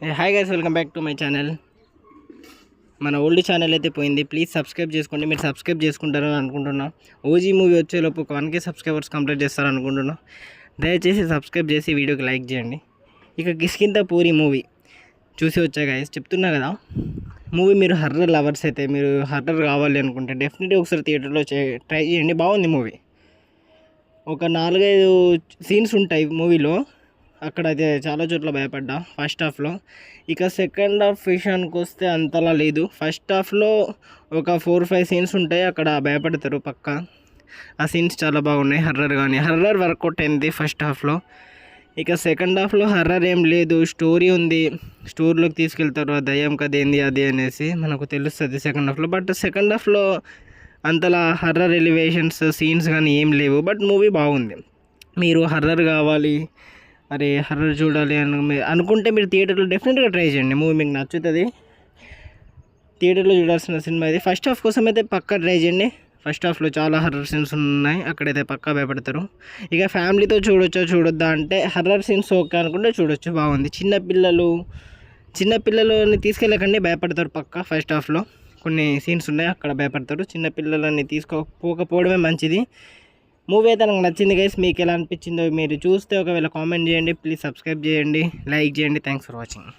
Hi guys, welcome back to my channel. మన old channel అయితే పోయింది. ప్లీజ్ సబ్స్క్రైబ్ చేసుకోండి. మీరు సబ్స్క్రైబ్ చేసుకుంటారని అనుకుంటున్నా. ఓజీ మూవీ వచ్చేలోపు 1K సబ్స్క్రైబర్స్ కంప్లీట్ చేస్తారనుకుంటున్నా. దయచేసి సబ్స్క్రైబ్ చేసి వీడియోకి లైక్ చేయండి. ఇక కిష్కింధ పూరి మూవీ చూసి వచ్చా గైస్. చెప్తున్నా కదా, మూవీ మీరు హర్రర్ లవర్స్ అయితే, మీరు హర్రర్ కావాలి అనుకుంటే డెఫినెట్గా ఒకసారి థియేటర్లో ట్రై చేయండి. బాగుంది మూవీ. ఒక 4-5 సీన్స్ ఉంటాయి మూవీలో. అక్కడ అయితే చాలా చోట్ల భయపడ్డా ఫస్ట్ హాఫ్లో. ఇక సెకండ్ హాఫ్ విషయానికి వస్తే అంతలా లేదు. ఫస్ట్ హాఫ్లో ఒక 4-5 సీన్స్ ఉంటాయి, అక్కడ భయపడతారు పక్క. ఆ సీన్స్ చాలా బాగున్నాయి. హర్రర్ వర్కౌట్ అయింది ఫస్ట్ హాఫ్లో. ఇక సెకండ్ హాఫ్లో హర్రర్ ఏం లేదు, స్టోరీ ఉంది. స్టోరీలోకి తీసుకెళ్తారు, ఆ దయ్యం కథ ఏంది అది అనేసి మనకు తెలుస్తుంది సెకండ్ హాఫ్లో. బట్ సెకండ్ హాఫ్లో అంతలా హర్రర్ ఎలివేషన్స్ సీన్స్ కానీ ఏం లేవు. బట్ మూవీ బాగుంది. మీరు హర్రర్ కావాలి, అరే హర్రర్ చూడాలి అనుకుంటే మీరు థియేటర్లో డెఫినెట్గా ట్రై చేయండి. మూవీ మీకు నచ్చుతుంది. థియేటర్లో చూడాల్సిన సినిమా ఇది. ఫస్ట్ హాఫ్ కోసం అయితే పక్కా ట్రై చేయండి. ఫస్ట్ హాఫ్లో చాలా హర్రర్ సీన్స్ ఉన్నాయి, అక్కడైతే పక్కా భయపడతారు. ఇక ఫ్యామిలీతో చూడొద్దా అంటే హర్రర్ సీన్స్ ఓకే అనుకుంటే చూడొచ్చు, బాగుంది. చిన్నపిల్లలని తీసుకెళ్ళకండి, భయపడతారు పక్కా. ఫస్ట్ హాఫ్లో కొన్ని సీన్స్ ఉన్నాయి, అక్కడ భయపడతారు. చిన్నపిల్లలని తీసుకోకపోవడమే మంచిది. మూవీ అయితే నాకు నచ్చింది గైస్. మీకు ఎలా అనిపించిందో మీరు చూస్తే ఒకవేళ కామెంట్ చేయండి. ప్లీజ్ సబ్స్క్రైబ్ చేయండి, లైక్ చేయండి. Thanks for watching.